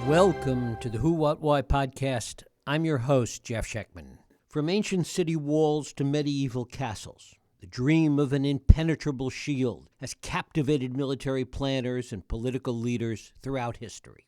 Welcome to the Who, What, Why podcast. I'm your host, Jeff Schechtman. From ancient city walls to medieval castles, the dream of an impenetrable shield has captivated military planners and political leaders throughout history.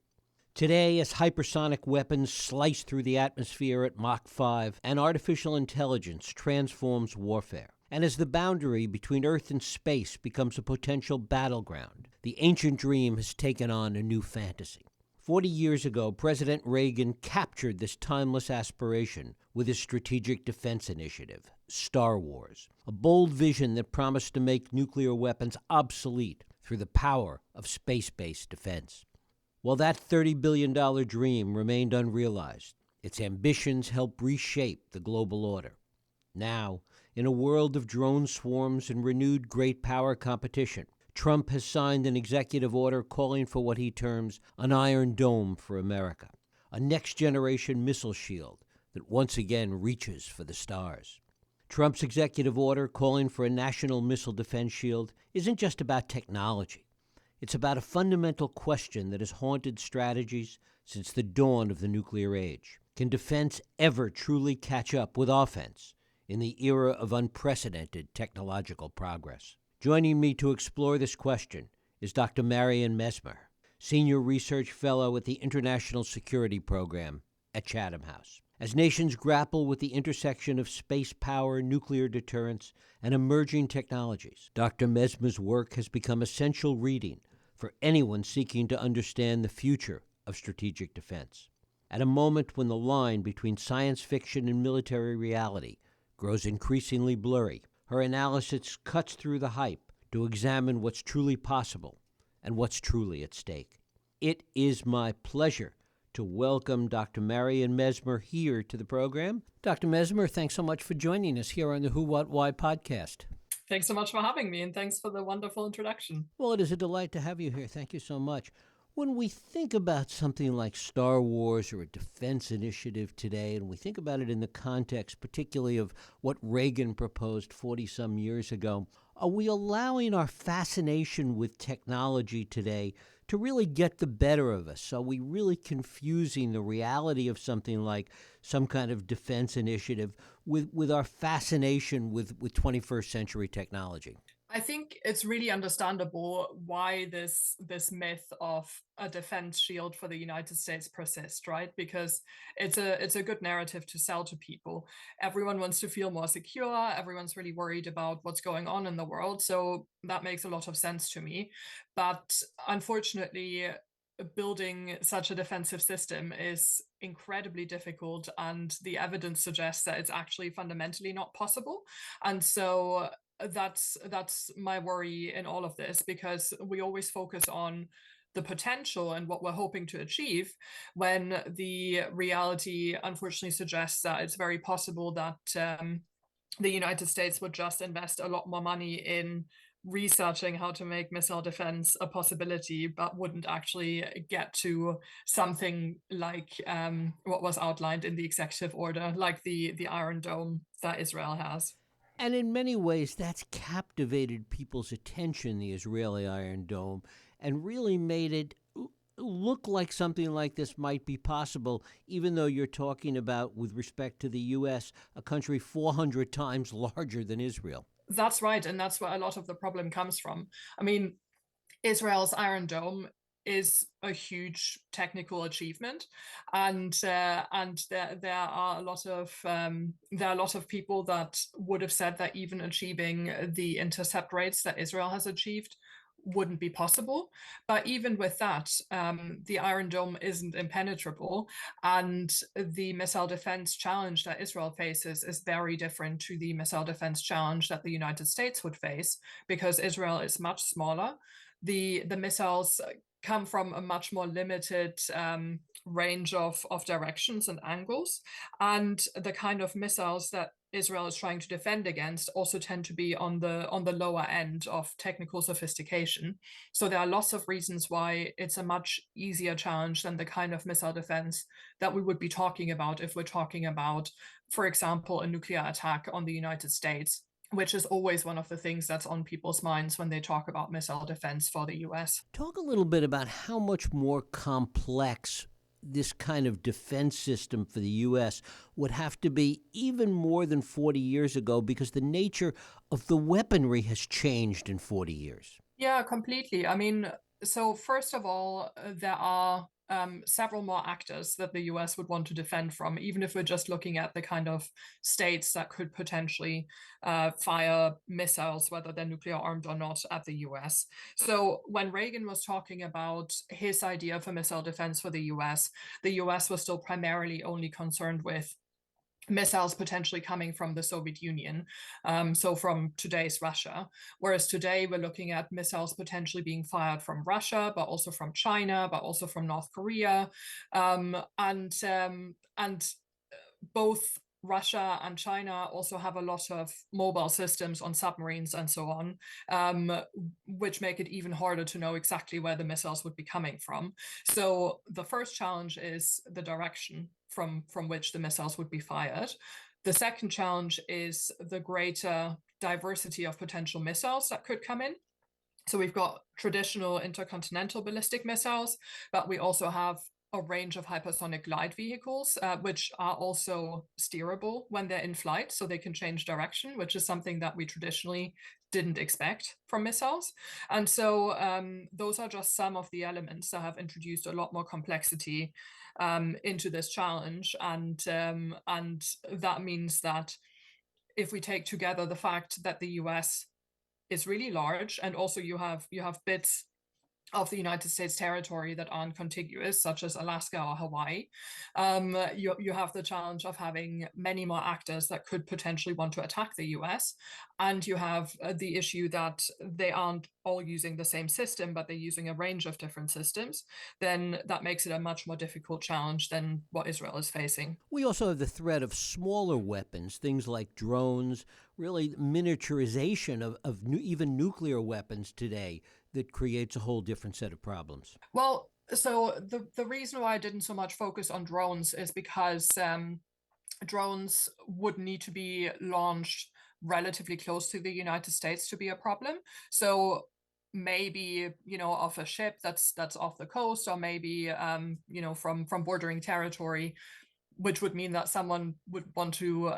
Today, as hypersonic weapons slice through the atmosphere at Mach 5 and artificial intelligence transforms warfare, and as the boundary between Earth and space becomes a potential battleground, the ancient dream has taken on a new fantasy. 40 years ago, President Reagan captured this timeless aspiration with his Strategic Defense Initiative, Star Wars, a bold vision that promised to make nuclear weapons obsolete through the power of space-based defense. While that $30 billion dream remained unrealized, its ambitions helped reshape the global order. Now, in a world of drone swarms and renewed great power competition, Trump has signed an executive order calling for what he terms an Iron Dome for America, a next-generation missile shield that once again reaches for the stars. Trump's executive order calling for a national missile defense shield isn't just about technology. It's about a fundamental question that has haunted strategies since the dawn of the nuclear age. Can defense ever truly catch up with offense in the era of unprecedented technological progress? Joining me to explore this question is Dr. Marion Messmer, Senior Research Fellow at the International Security Program at Chatham House. As nations grapple with the intersection of space power, nuclear deterrence, and emerging technologies, Dr. Messmer's work has become essential reading for anyone seeking to understand the future of strategic defense. At a moment when the line between science fiction and military reality grows increasingly blurry, her analysis cuts through the hype to examine what's truly possible and what's truly at stake. It is my pleasure to welcome Dr. Marion Messmer here to the program. Dr. Messmer, thanks so much for joining us here on the Who, What, Why podcast. Thanks so much for having me, and thanks for the wonderful introduction. Well, it is a delight to have you here. Thank you so much. When we think about something like Star Wars or a defense initiative today, and we think about it in the context particularly of what Reagan proposed 40-some years ago, are we allowing our fascination with technology today to really get the better of us? Are we really confusing the reality of something like some kind of defense initiative with our fascination with 21st century technology? I think it's really understandable why this myth of a defense shield for the United States persists, right? Because it's a good narrative to sell to people. Everyone wants to feel more secure. Everyone's really worried about what's going on in the world. So that makes a lot of sense to me. But unfortunately, building such a defensive system is incredibly difficult, and the evidence suggests that it's actually fundamentally not possible. And so that's my worry in all of this, because we always focus on the potential and what we're hoping to achieve, when the reality unfortunately suggests that it's very possible that the United States would just invest a lot more money in researching how to make missile defense a possibility, but wouldn't actually get to something like what was outlined in the executive order, like the Iron Dome that Israel has. And in many ways, that's captivated people's attention, the Israeli Iron Dome, and really made it look like something like this might be possible, even though you're talking about, with respect to the U.S., a country 400 times larger than Israel. That's right, and that's where a lot of the problem comes from. I mean, Israel's Iron Dome is a huge technical achievement, and there are a lot of people that would have said that even achieving the intercept rates that Israel has achieved wouldn't be possible. But even with that, the Iron Dome isn't impenetrable, and the missile defense challenge that Israel faces is very different to the missile defense challenge that the United States would face, because Israel is much smaller. The missiles come from a much more limited range of directions and angles, and the kind of missiles that Israel is trying to defend against also tend to be on the lower end of technical sophistication. So there are lots of reasons why it's a much easier challenge than the kind of missile defense that we would be talking about if we're talking about, for example, a nuclear attack on the United States, which is always one of the things that's on people's minds when they talk about missile defense for the US. Talk a little bit about how much more complex this kind of defense system for the U.S. would have to be even more than 40 years ago because the nature of the weaponry has changed in 40 years. Yeah, completely. I mean, so first of all, there are several more actors that the US would want to defend from, even if we're just looking at the kind of states that could potentially fire missiles, whether they're nuclear armed or not, at the US. So when Reagan was talking about his idea for missile defense for the US was still primarily only concerned with missiles potentially coming from the Soviet Union, so from today's Russia. Whereas today we're looking at missiles potentially being fired from Russia, but also from China, but also from North Korea, and both Russia and China also have a lot of mobile systems on submarines and so on, which make it even harder to know exactly where the missiles would be coming from. So the first challenge is the direction from which the missiles would be fired. The second challenge is the greater diversity of potential missiles that could come in. So we've got traditional intercontinental ballistic missiles, but we also have a range of hypersonic glide vehicles, which are also steerable when they're in flight, so they can change direction, which is something that we traditionally didn't expect from missiles. And so those are just some of the elements that have introduced a lot more complexity into this challenge. And that means that if we take together the fact that the US is really large, and also you have bits of the United States territory that aren't contiguous, such as Alaska or Hawaii, you have the challenge of having many more actors that could potentially want to attack the US. And you have the issue that they aren't all using the same system, but they're using a range of different systems. Then that makes it a much more difficult challenge than what Israel is facing. We also have the threat of smaller weapons, things like drones, really miniaturization of even nuclear weapons today that creates a whole different set of problems. Well, so the reason why I didn't so much focus on drones is because drones would need to be launched relatively close to the United States to be a problem. So maybe off a ship that's off the coast, or maybe from bordering territory, which would mean that someone would want to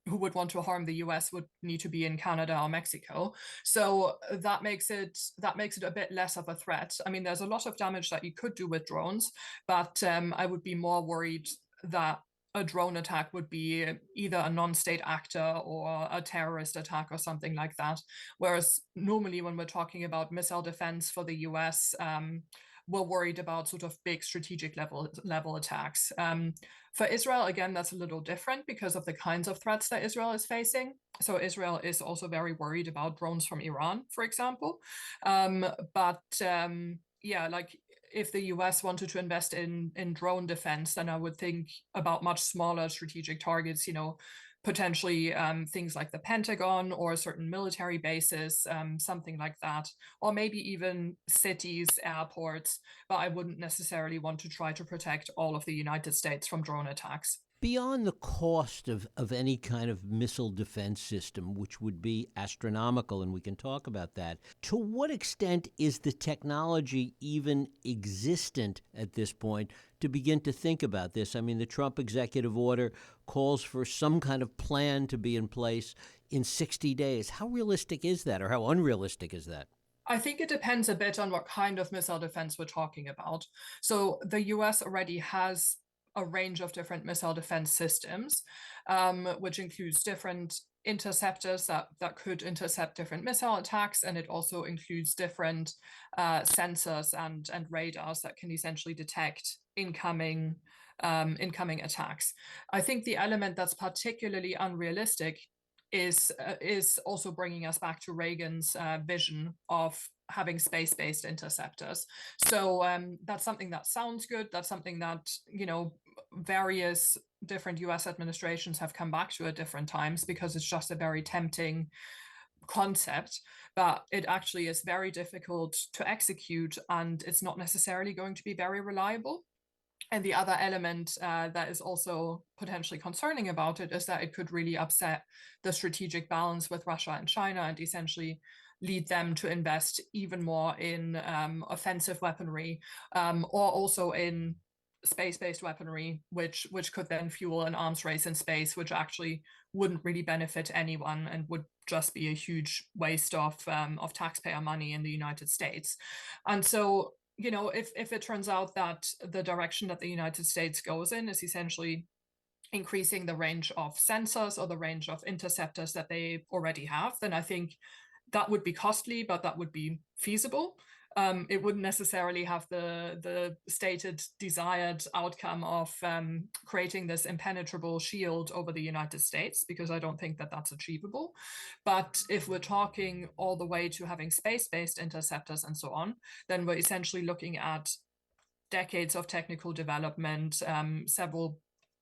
who would want to harm the US would need to be in Canada or Mexico. So that makes it a bit less of a threat. I mean, there's a lot of damage that you could do with drones, but I would be more worried that a drone attack would be either a non-state actor or a terrorist attack or something like that. Whereas normally when we're talking about missile defense for the US, we're worried about sort of big strategic level attacks. For Israel, again, that's a little different because of the kinds of threats that Israel is facing. So Israel is also very worried about drones from Iran, for example. Yeah, like if the US wanted to invest in drone defense, then I would think about much smaller strategic targets, potentially things like the Pentagon or certain military bases, something like that, or maybe even cities, airports, but I wouldn't necessarily want to try to protect all of the United States from drone attacks. Beyond the cost of any kind of missile defense system, which would be astronomical, and we can talk about that, to what extent is the technology even existent at this point to begin to think about this? I mean, the Trump executive order calls for some kind of plan to be in place in 60 days. How realistic is that, or how unrealistic is that? I think it depends a bit on what kind of missile defense we're talking about. So the US already has a range of different missile defense systems, which includes different interceptors that could intercept different missile attacks, and it also includes different sensors and radars that can essentially detect incoming attacks. I think the element that's particularly unrealistic is also bringing us back to Reagan's vision of having space-based interceptors. So that's something that sounds good. That's something that various different US administrations have come back to at different times because it's just a very tempting concept, but it actually is very difficult to execute, and it's not necessarily going to be very reliable. And the other element that is also potentially concerning about it is that it could really upset the strategic balance with Russia and China and essentially lead them to invest even more in offensive weaponry, or also in space-based weaponry, which could then fuel an arms race in space, which actually wouldn't really benefit anyone and would just be a huge waste of taxpayer money in the United States. And so, if it turns out that the direction that the United States goes in is essentially increasing the range of sensors or the range of interceptors that they already have, then I think that would be costly, but that would be feasible. It wouldn't necessarily have the stated desired outcome of creating this impenetrable shield over the United States, because I don't think that that's achievable. But if we're talking all the way to having space-based interceptors and so on, then we're essentially looking at decades of technical development, several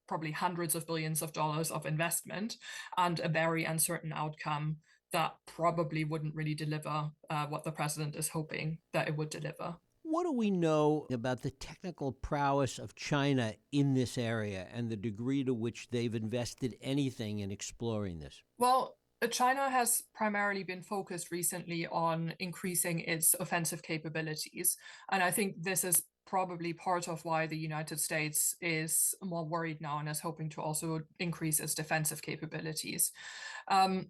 probably hundreds of billions of dollars of investment, and a very uncertain outcome that probably wouldn't really deliver what the president is hoping that it would deliver. What do we know about the technical prowess of China in this area and the degree to which they've invested anything in exploring this? Well, China has primarily been focused recently on increasing its offensive capabilities. And I think this is probably part of why the United States is more worried now and is hoping to also increase its defensive capabilities. Um,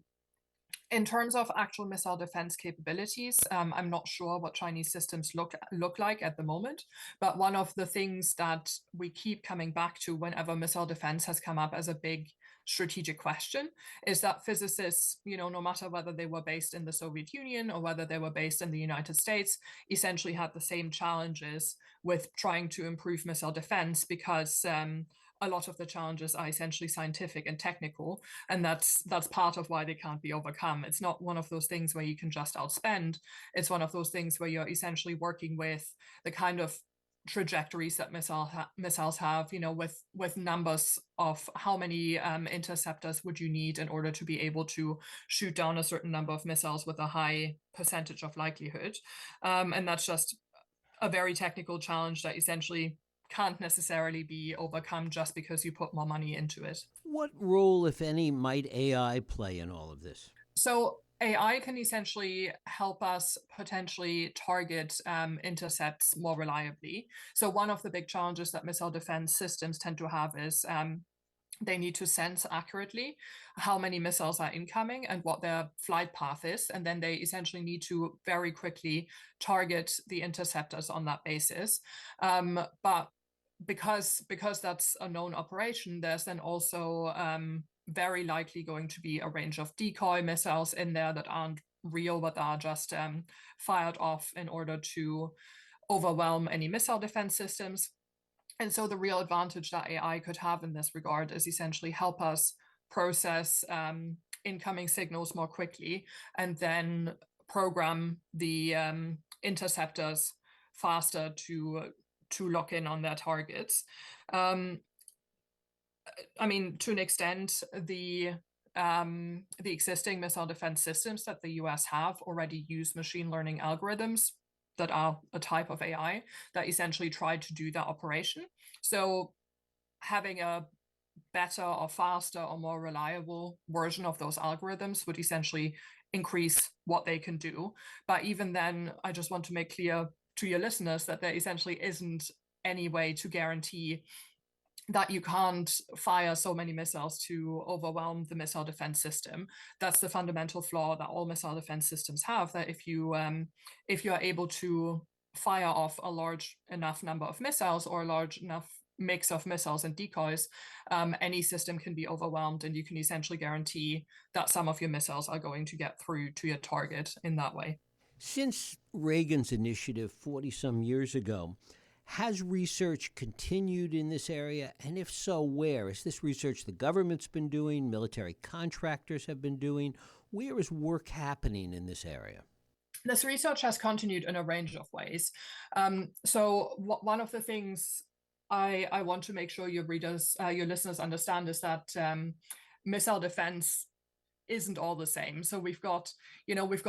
in terms of actual missile defense capabilities, I'm not sure what Chinese systems look like at the moment. But one of the things that we keep coming back to whenever missile defense has come up as a big strategic question is that physicists, no matter whether they were based in the Soviet Union or whether they were based in the United States, essentially had the same challenges with trying to improve missile defense, because a lot of the challenges are essentially scientific and technical, and that's part of why they can't be overcome. It's not one of those things where you can just outspend. It's one of those things where you're essentially working with the kind of trajectories that missiles have, with numbers of how many interceptors would you need in order to be able to shoot down a certain number of missiles with a high percentage of likelihood. And that's just a very technical challenge that essentially can't necessarily be overcome just because you put more money into it. What role, if any, might AI play in all of this? So AI can essentially help us potentially target intercepts more reliably. So one of the big challenges that missile defense systems tend to have is they need to sense accurately how many missiles are incoming and what their flight path is. And then they essentially need to very quickly target the interceptors on that basis. But because that's a known operation, there's then also very likely going to be a range of decoy missiles in there that aren't real, but are just fired off in order to overwhelm any missile defense systems. And so the real advantage that AI could have in this regard is essentially help us process incoming signals more quickly and then program the interceptors faster to lock in on their targets. I mean, to an extent, the existing missile defense systems that the US have already use machine learning algorithms that are a type of AI that essentially try to do that operation. So having a better or faster or more reliable version of those algorithms would essentially increase what they can do. But even then, I just want to make clear to your listeners that there essentially isn't any way to guarantee that you can't fire so many missiles to overwhelm the missile defense system. That's the fundamental flaw that all missile defense systems have, that if you are able to fire off a large enough number of missiles or a large enough mix of missiles and decoys, any system can be overwhelmed, and you can essentially guarantee that some of your missiles are going to get through to your target in that way. Since Reagan's initiative 40 some years ago, has research continued in this area? And if so, where? Is this research the government's been doing, military contractors have been doing? Where is work happening in this area? This research has continued in a range of ways. So one of the things I want to make sure your readers, your listeners understand is that missile defense isn't all the same. So we've got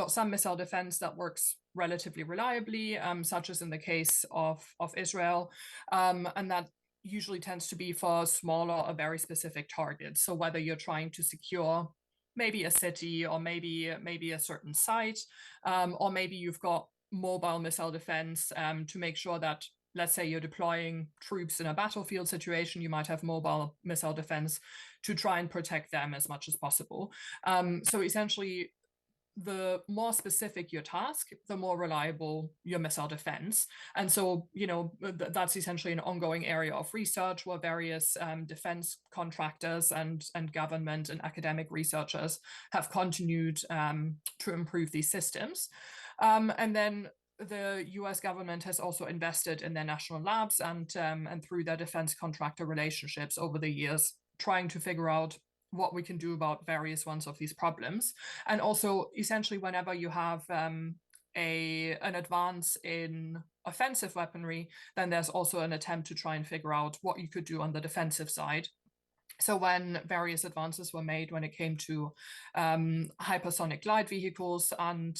some missile defense that works relatively reliably, such as in the case of Israel, and that usually tends to be for smaller or very specific targets. So whether you're trying to secure maybe a city or maybe a certain site, or maybe you've got mobile missile defense to make sure that let's say you're deploying troops in a battlefield situation, you might have mobile missile defense to try and protect them as much as possible. So essentially, the more specific your task, the more reliable your missile defense. And so, that's essentially an ongoing area of research where various defense contractors and government and academic researchers have continued to improve these systems. And then the US government has also invested in their national labs and through their defense contractor relationships over the years, trying to figure out what we can do about various ones of these problems. And also, essentially, whenever you have an advance in offensive weaponry, then there's also an attempt to try and figure out what you could do on the defensive side. So when various advances were made when it came to hypersonic glide vehicles and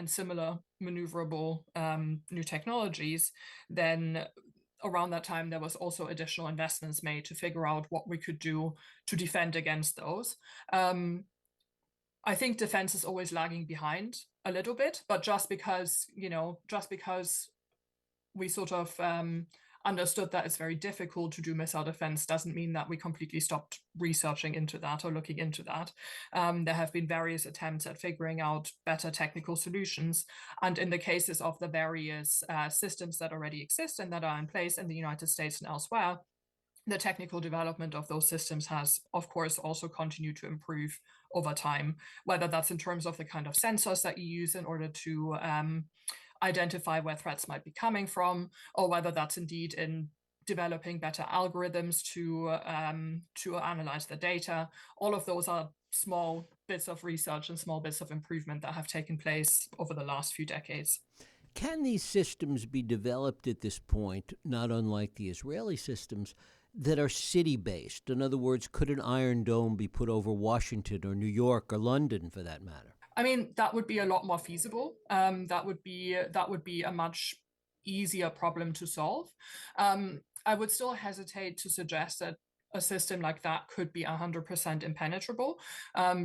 similar maneuverable new technologies, then around that time, there was also additional investments made to figure out what we could do to defend against those. I think defense is always lagging behind a little bit, but just because we sort of understood that it's very difficult to do missile defense doesn't mean that we completely stopped researching into that or looking into that. There have been various attempts at figuring out better technical solutions. And in the cases of the various systems that already exist and that are in place in the United States and elsewhere, the technical development of those systems has, of course, also continued to improve over time, whether that's in terms of the kind of sensors that you use in order to identify where threats might be coming from, or whether that's indeed in developing better algorithms to analyze the data. All of those are small bits of research and small bits of improvement that have taken place over the last few decades. Can these systems be developed at this point, not unlike the Israeli systems, that are city-based? In other words, could an Iron Dome be put over Washington or New York or London, for that matter? I mean, that would be a lot more feasible. That would be a much easier problem to solve. I would still hesitate to suggest that a system like that could be 100% impenetrable,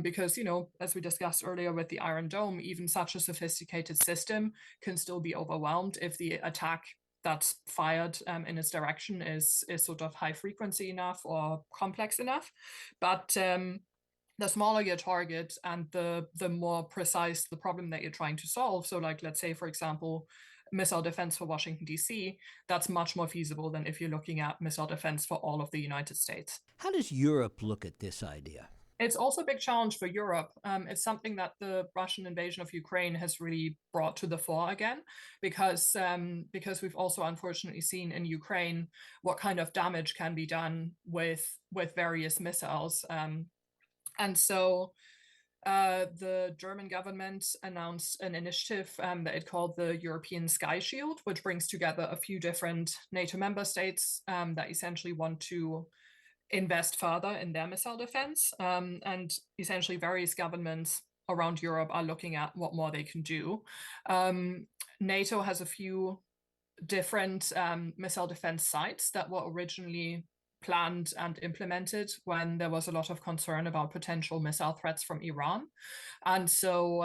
because, as we discussed earlier with the Iron Dome, even such a sophisticated system can still be overwhelmed if the attack that's fired in its direction is sort of high frequency enough or complex enough. But the smaller your target and the more precise the problem that you're trying to solve. So like, let's say, for example, missile defense for Washington, D.C., that's much more feasible than if you're looking at missile defense for all of the United States. How does Europe look at this idea? It's also a big challenge for Europe. It's something that the Russian invasion of Ukraine has really brought to the fore again, because we've also unfortunately seen in Ukraine what kind of damage can be done with various missiles. And so the German government announced an initiative that it called the European Sky Shield, which brings together a few different NATO member states that essentially want to invest further in their missile defense. And essentially various governments around Europe are looking at what more they can do. NATO has a few different missile defense sites that were originally planned and implemented when there was a lot of concern about potential missile threats from Iran. And so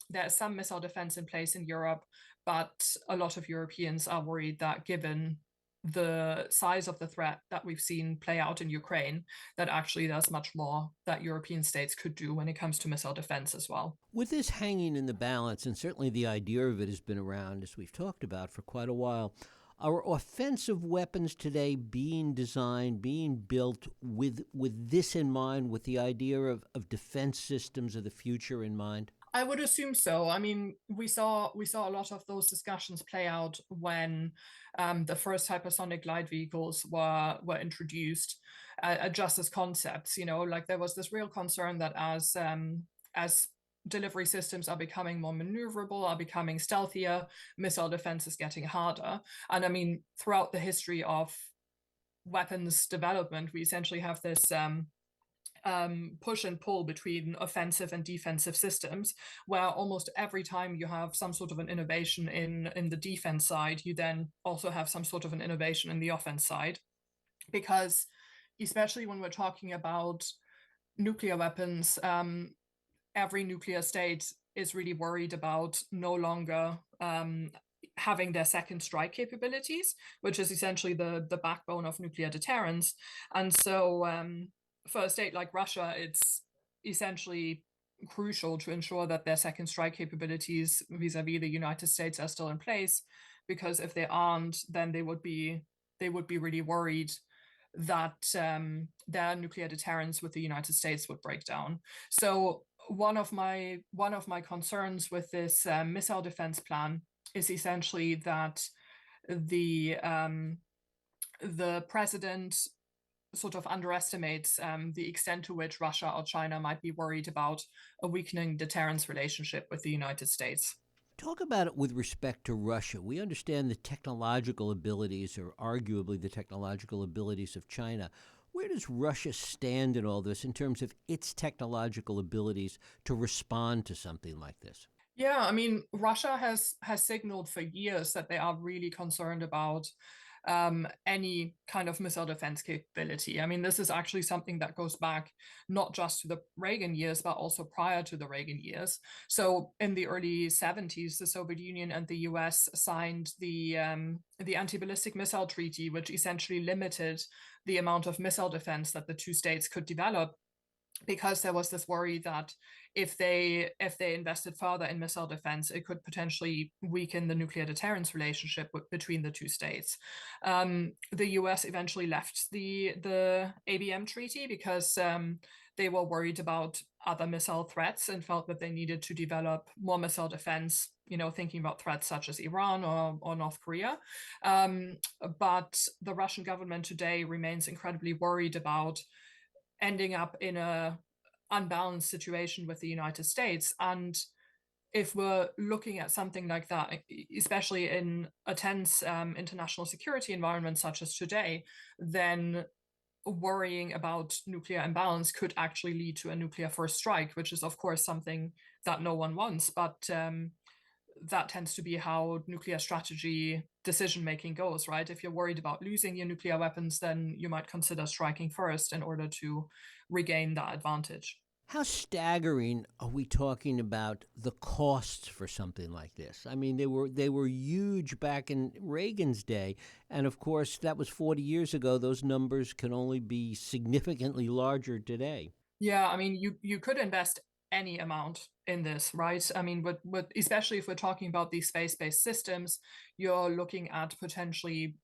there's some missile defense in place in Europe, but a lot of Europeans are worried that given the size of the threat that we've seen play out in Ukraine, that actually there's much more that European states could do when it comes to missile defense as well. With this hanging in the balance, and certainly the idea of it has been around, as we've talked about, for quite a while, are offensive weapons today being designed, being built with this in mind, with the idea of defense systems of the future in mind? I would assume so. I mean, we saw a lot of those discussions play out when the first hypersonic glide vehicles were introduced just as concepts. Like there was this real concern that as delivery systems are becoming more maneuverable, are becoming stealthier, missile defense is getting harder. And I mean, throughout the history of weapons development, we essentially have this push and pull between offensive and defensive systems, where almost every time you have some sort of an innovation in the defense side, you then also have some sort of an innovation in the offense side. Because especially when we're talking about nuclear weapons, every nuclear state is really worried about no longer having their second strike capabilities, which is essentially the backbone of nuclear deterrence. And so for a state like Russia, it's essentially crucial to ensure that their second strike capabilities vis-a-vis the United States are still in place, because if they aren't, then they would be really worried that their nuclear deterrence with the United States would break down. So one of my concerns with this missile defense plan is essentially that the the president sort of underestimates the extent to which Russia or China might be worried about a weakening deterrence relationship with the United States. Talk about it with respect to Russia. We understand the technological abilities, or arguably the technological abilities, of China. Where does Russia stand in all this in terms of its technological abilities to respond to something like this? Yeah, I mean, Russia has signaled for years that they are really concerned about any kind of missile defense capability. I mean, this is actually something that goes back not just to the Reagan years, but also prior to the Reagan years. So in the early 70s, the Soviet Union and the US signed the anti-ballistic missile treaty, which essentially limited the amount of missile defense that the two states could develop, because there was this worry that if they invested further in missile defense, it could potentially weaken the nuclear deterrence relationship between the two states. The U.S. eventually left the ABM treaty because they were worried about other missile threats and felt that they needed to develop more missile defense. Thinking about threats such as Iran or North Korea. But the Russian government today remains incredibly worried about ending up in a unbalanced situation with the United States. And if we're looking at something like that, especially in a tense international security environment such as today, then worrying about nuclear imbalance could actually lead to a nuclear first strike, which is, of course, something that no one wants. But that tends to be how nuclear strategy decision making goes, right? If you're worried about losing your nuclear weapons, then you might consider striking first in order to regain that advantage. How staggering are we talking about the costs for something like this? I mean, they were huge back in Reagan's day, and of course that was 40 years ago. Those numbers can only be significantly larger today. Yeah, I mean, you could invest any amount in this, right? I mean, especially if we're talking about these space-based systems, you're looking at potentially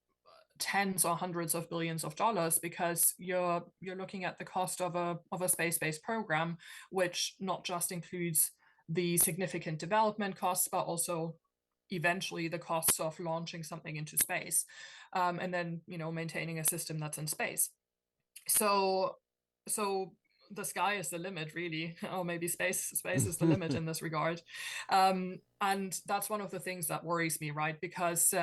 tens or hundreds of billions of dollars, because you're looking at the cost of a space-based program, which not just includes the significant development costs, but also eventually the costs of launching something into space, and then maintaining a system that's in space. So so the sky is the limit, really, or maybe space is the limit in this regard. And that's one of the things that worries me, right? Because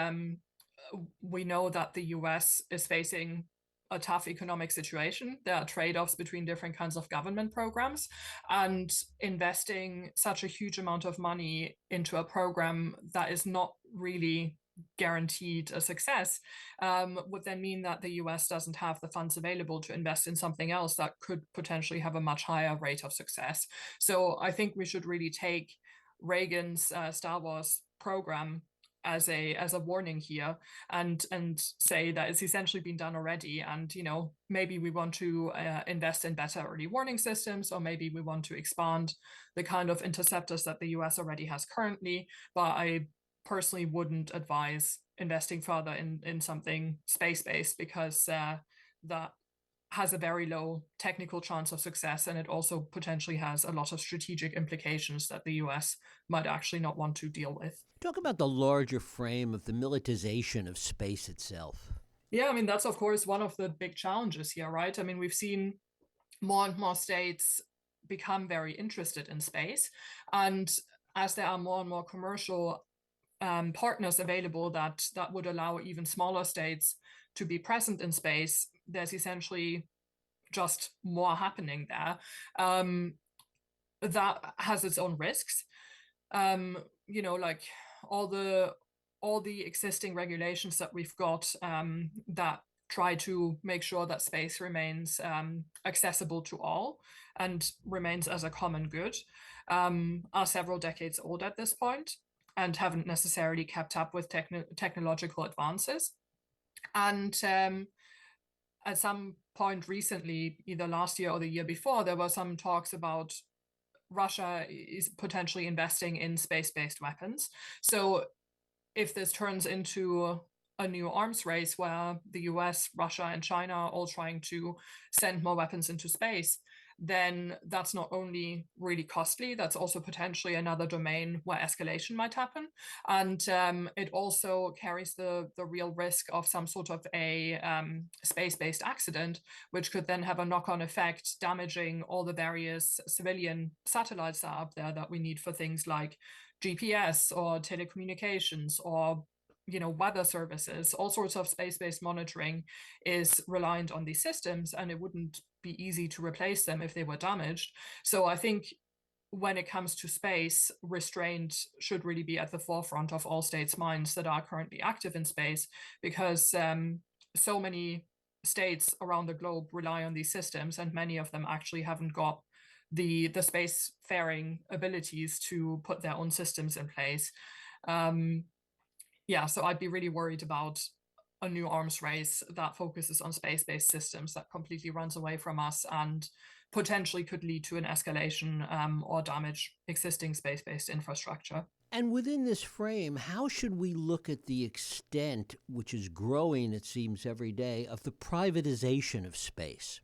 we know that the US is facing a tough economic situation. There are trade-offs between different kinds of government programs, and investing such a huge amount of money into a program that is not really guaranteed a success would then mean that the US doesn't have the funds available to invest in something else that could potentially have a much higher rate of success. So I think we should really take Reagan's Star Wars program as a warning here, and say that it's essentially been done already, and maybe we want to invest in better early warning systems, or maybe we want to expand the kind of interceptors that the US already has currently. But I personally wouldn't advise investing further in something space-based, because that has a very low technical chance of success, and it also potentially has a lot of strategic implications that the US might actually not want to deal with. Talk about the larger frame of the militarization of space itself. Yeah, I mean, that's of course one of the big challenges here, right? I mean, we've seen more and more states become very interested in space. And as there are more and more commercial partners available that would allow even smaller states to be present in space, there's essentially just more happening there. That has its own risks. Like all the existing regulations that we've got that try to make sure that space remains accessible to all and remains as a common good are several decades old at this point. and haven't necessarily kept up with technological advances. And at some point recently, either last year or the year before, there were some talks about Russia is potentially investing in space-based weapons. So if this turns into a new arms race where the US, Russia, and China are all trying to send more weapons into space, then that's not only really costly, that's also potentially another domain where escalation might happen. And it also carries the real risk of some sort of a space-based accident, which could then have a knock-on effect, damaging all the various civilian satellites that are up there that we need for things like GPS or telecommunications or weather services. All sorts of space-based monitoring is reliant on these systems, and it wouldn't be easy to replace them if they were damaged. So I think when it comes to space, restraint should really be at the forefront of all states' minds that are currently active in space, because so many states around the globe rely on these systems, and many of them actually haven't got the spacefaring abilities to put their own systems in place. So I'd be really worried about a new arms race that focuses on space-based systems that completely runs away from us and potentially could lead to an escalation or damage existing space-based infrastructure. And within this frame, how should we look at the extent, which is growing, it seems, every day, of the privatization of space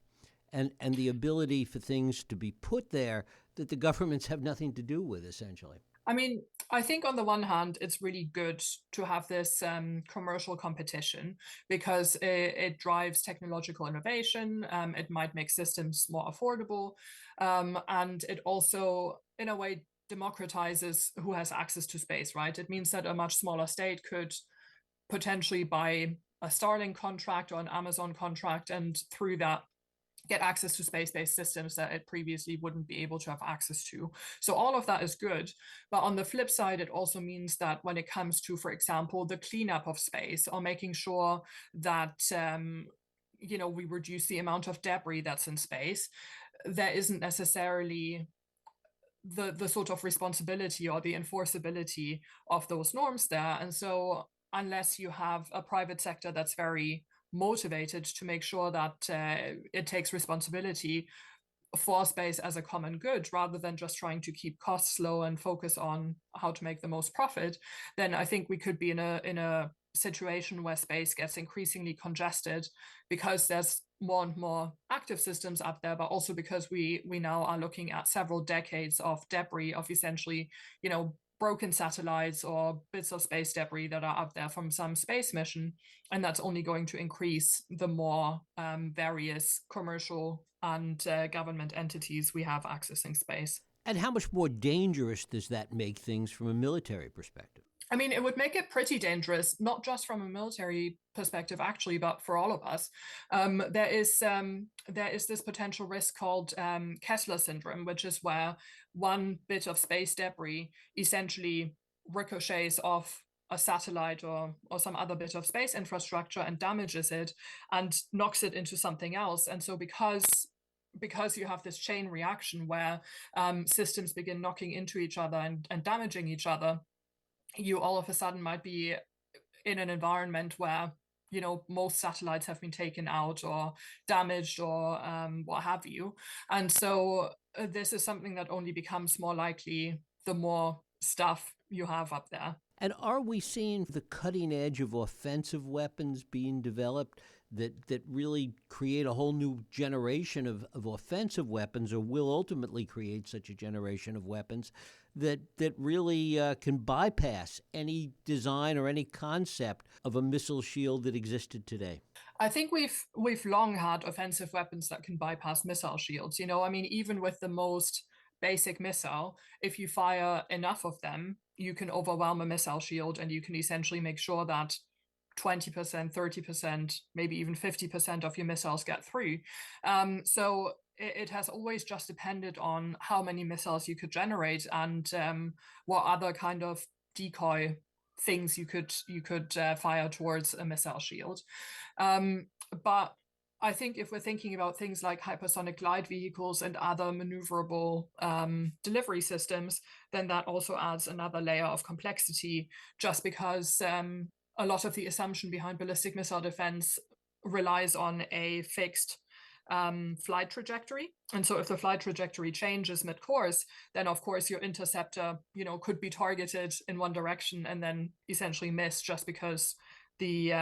and the ability for things to be put there that the governments have nothing to do with, essentially? I mean, I think on the one hand, it's really good to have this commercial competition because it drives technological innovation. It might make systems more affordable. And it also, in a way, democratizes who has access to space, right? It means that a much smaller state could potentially buy a Starlink contract or an Amazon contract, and through that get access to space-based systems that it previously wouldn't be able to have access to. So all of that is good. But on the flip side, it also means that when it comes to, for example, the cleanup of space or making sure that we reduce the amount of debris that's in space, there isn't necessarily the sort of responsibility or the enforceability of those norms there. And so unless you have a private sector that's very motivated to make sure that it takes responsibility for space as a common good rather than just trying to keep costs low and focus on how to make the most profit, then I think we could be in a situation where space gets increasingly congested because there's more and more active systems up there, but also because we now are looking at several decades of debris, of essentially, broken satellites or bits of space debris that are up there from some space mission. And that's only going to increase the more various commercial and government entities we have accessing space. And how much more dangerous does that make things from a military perspective? I mean, it would make it pretty dangerous, not just from a military perspective, actually, but for all of us. There is this potential risk called Kessler syndrome, which is where one bit of space debris essentially ricochets off a satellite or some other bit of space infrastructure and damages it and knocks it into something else. And so because you have this chain reaction where systems begin knocking into each other and damaging each other, you all of a sudden might be in an environment where most satellites have been taken out or damaged or what have you. And so this is something that only becomes more likely the more stuff you have up there. And are we seeing the cutting edge of offensive weapons being developed that really create a whole new generation of offensive weapons, or will ultimately create such a generation of weapons that really can bypass any design or any concept of a missile shield that existed today? I think we've long had offensive weapons that can bypass missile shields. I mean, even with the most basic missile, if you fire enough of them, you can overwhelm a missile shield, and you can essentially make sure that 20%, 30%, maybe even 50% of your missiles get through. So it has always just depended on how many missiles you could generate and what other kind of decoy things you could fire towards a missile shield. But I think if we're thinking about things like hypersonic glide vehicles and other maneuverable delivery systems, then that also adds another layer of complexity, just because a lot of the assumption behind ballistic missile defense relies on a fixed flight trajectory. And so if the flight trajectory changes mid-course, then of course your interceptor, could be targeted in one direction and then essentially miss just because the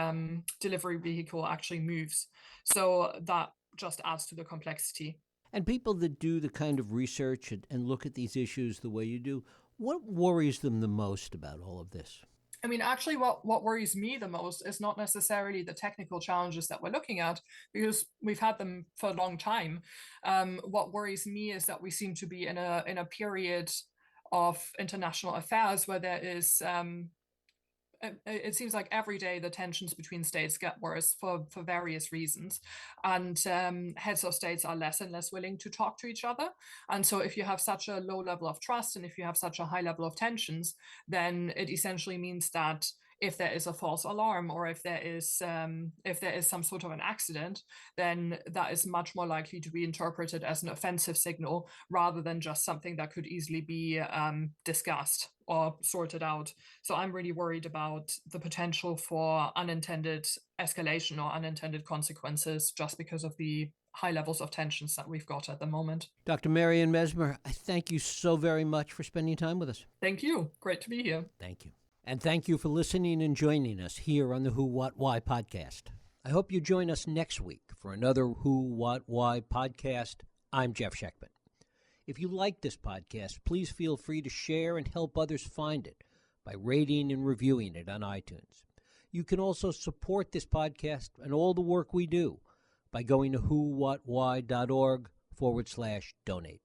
delivery vehicle actually moves. So that just adds to the complexity. And people that do the kind of research and look at these issues the way you do, what worries them the most about all of this? I mean, actually, what worries me the most is not necessarily the technical challenges that we're looking at, because we've had them for a long time. What worries me is that we seem to be in a period of international affairs where there is it seems like every day the tensions between states get worse for various reasons, and heads of states are less and less willing to talk to each other. And so if you have such a low level of trust and if you have such a high level of tensions, then it essentially means that if there is a false alarm, or if there is some sort of an accident, then that is much more likely to be interpreted as an offensive signal rather than just something that could easily be discussed or sorted out. So I'm really worried about the potential for unintended escalation or unintended consequences just because of the high levels of tensions that we've got at the moment. Dr. Marion Messmer, I thank you so very much for spending time with us. Thank you. Great to be here. Thank you. And thank you for listening and joining us here on the Who, What, Why podcast. I hope you join us next week for another Who, What, Why podcast. I'm Jeff Sheckman. If you like this podcast, please feel free to share and help others find it by rating and reviewing it on iTunes. You can also support this podcast and all the work we do by going to whowhatwhy.org/donate.